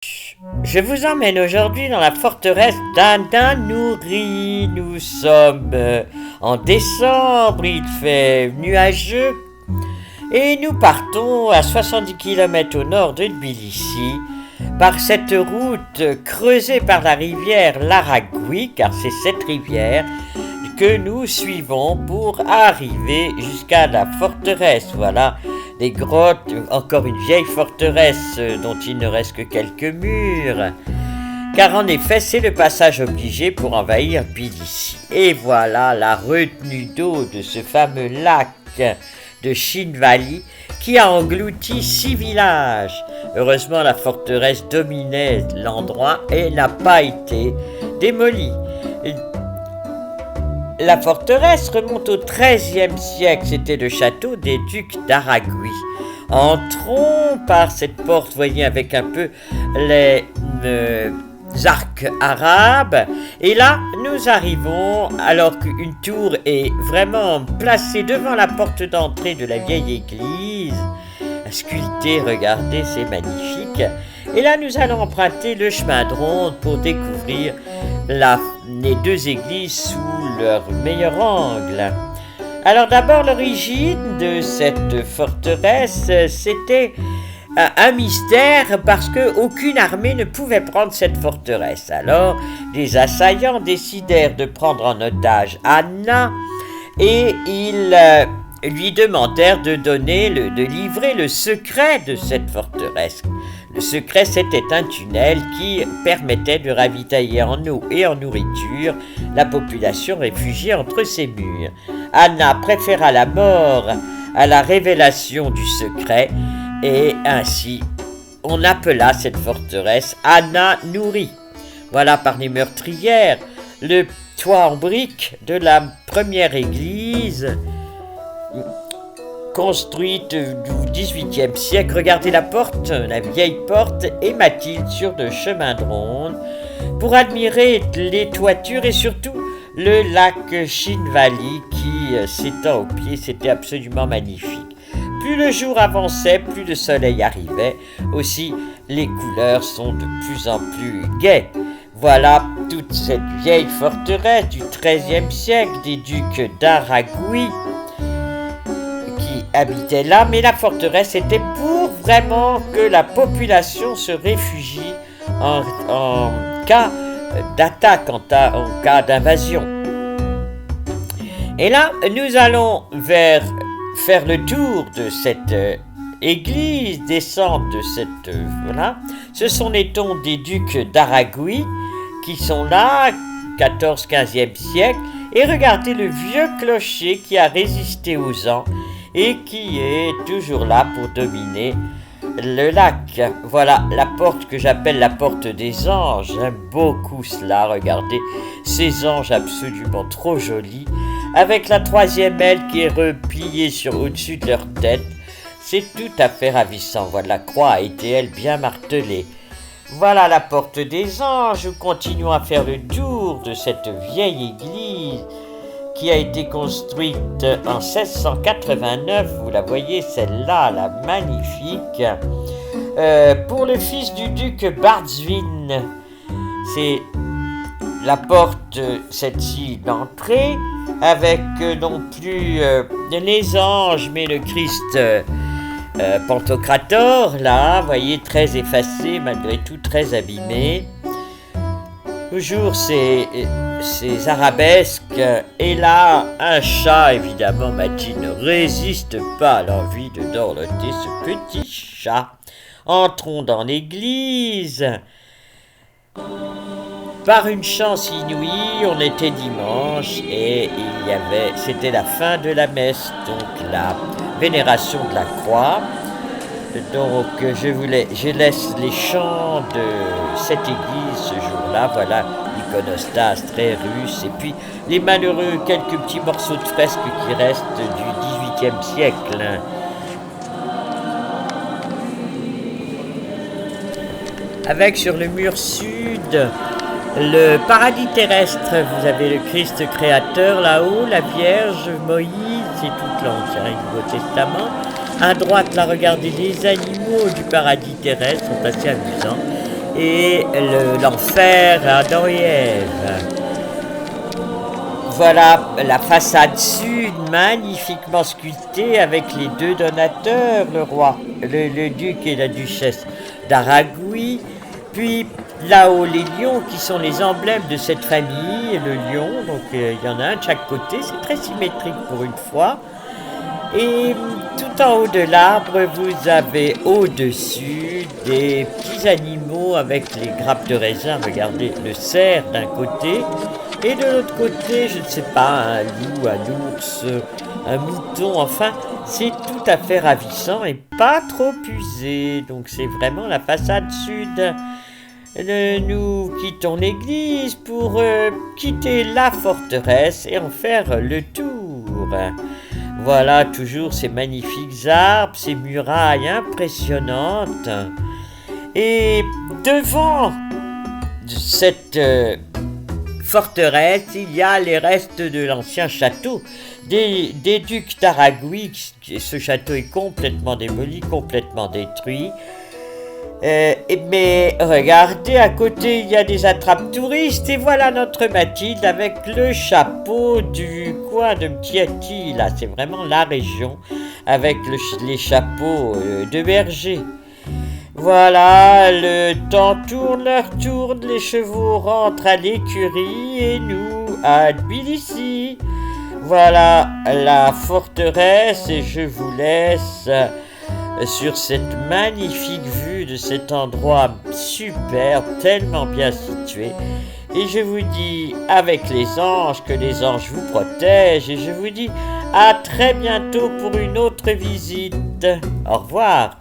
Je vous emmène aujourd'hui dans la forteresse d'Ananouri. Nous sommes en décembre, il fait nuageux et nous partons à 70 km au nord de Tbilissi par cette route creusée par la rivière l'Aragui, car c'est cette rivière que nous suivons pour arriver jusqu'à la forteresse. Voilà, des grottes, encore une vieille forteresse dont il ne reste que quelques murs, car en effet c'est le passage obligé pour envahir Tbilissi. Et voilà la retenue d'eau de ce fameux lac de Shinvali qui a englouti 6 villages. Heureusement la forteresse dominait l'endroit et n'a pas été démolie. La forteresse remonte au XIIIe siècle, c'était le château des ducs d'Aragui. Entrons par cette porte, voyez, avec un peu les arcs arabes, et là nous arrivons alors qu'une tour est vraiment placée devant la porte d'entrée de la vieille église, sculptée, regardez, c'est magnifique. Et là nous allons emprunter le chemin de ronde pour découvrir les deux églises sous leur meilleur angle. Alors d'abord, l'origine de cette forteresse, c'était un mystère parce qu'aucune armée ne pouvait prendre cette forteresse. Alors les assaillants décidèrent de prendre en otage Anna et ils lui demandèrent de livrer le secret de cette forteresse. Le secret, c'était un tunnel qui permettait de ravitailler en eau et en nourriture la population réfugiée entre ses murs. Anna préféra la mort à la révélation du secret et ainsi on appela cette forteresse Ananouri. Voilà, par les meurtrières, le toit en briques de la première église construite du XVIIIe siècle. Regardez la porte, la vieille porte, et Mathilde sur le chemin de ronde pour admirer les toitures et surtout le lac Shinvali qui s'étend au pied. C'était absolument magnifique. Plus le jour avançait, plus le soleil arrivait. Aussi, les couleurs sont de plus en plus gaies. Voilà toute cette vieille forteresse du XIIIe siècle des ducs d'Aragui habitaient là, mais la forteresse était pour vraiment que la population se réfugie en cas d'attaque, en cas d'invasion. Et là, nous allons faire le tour de cette église, descendre de cette... voilà. Ce sont les tombes des ducs d'Aragui qui sont là, 14-15e siècle, et regardez le vieux clocher qui a résisté aux ans et qui est toujours là pour dominer le lac. Voilà la porte que j'appelle la porte des anges. J'aime beaucoup cela, regardez ces anges absolument trop jolis, avec la troisième aile qui est repliée au-dessus de leur tête. C'est tout à fait ravissant. Voilà, la croix a été, elle, bien martelée. Voilà la porte des anges. Nous continuons à faire le tour de cette vieille église qui a été construite en 1689, vous la voyez, celle-là, la magnifique, pour le fils du duc Bardswin. C'est la porte, celle-ci, d'entrée, avec non plus les anges, mais le Christ Pantocrator, là, vous voyez, très effacé, malgré tout, très abîmé. Toujours ces arabesques, et là, un chat, évidemment, Mathilde ne résiste pas à l'envie de dorloter ce petit chat. Entrons dans l'église. Par une chance inouïe, on était dimanche, et c'était la fin de la messe, donc la vénération de la croix. Donc je laisse les chants de cette église ce jour-là, voilà, l'iconostase très russe, et puis les malheureux quelques petits morceaux de fresques qui restent du XVIIIe siècle. Avec sur le mur sud le paradis terrestre, vous avez le Christ créateur là-haut, la Vierge, Moïse et toute l'Ancien et le Nouveau Testament. À droite, là, regardez, les animaux du paradis terrestre sont assez amusants. et l'enfer d'Adam et Ève. Voilà la façade sud, magnifiquement sculptée avec les deux donateurs, le roi, le duc et la duchesse d'Aragouie. Puis là-haut, les lions qui sont les emblèmes de cette famille, le lion, donc il y en a un de chaque côté, c'est très symétrique pour une fois. Et tout en haut de l'arbre, vous avez au-dessus des petits animaux avec les grappes de raisin. Regardez, le cerf d'un côté, et de l'autre côté, je ne sais pas, un loup, un ours, un mouton, enfin, c'est tout à fait ravissant et pas trop usé. Donc c'est vraiment la façade sud. Nous quittons l'église pour quitter la forteresse et en faire le tour. Voilà toujours ces magnifiques arbres, ces murailles impressionnantes. Et devant cette forteresse, il y a les restes de l'ancien château des ducs d'Aragouie. Ce château est complètement démoli, complètement détruit. Mais regardez, à côté, il y a des attrapes touristes et voilà notre Mathilde avec le chapeau du coin de Mtiati. Là, c'est vraiment la région avec les chapeaux de berger. Voilà, le temps tourne, l'heure tourne, les chevaux rentrent à l'écurie et nous à Tbilissi. Voilà la forteresse et je vous laisse sur cette magnifique vue de cet endroit super, tellement bien situé. Et je vous dis avec les anges que les anges vous protègent et je vous dis à très bientôt pour une autre visite. Au revoir.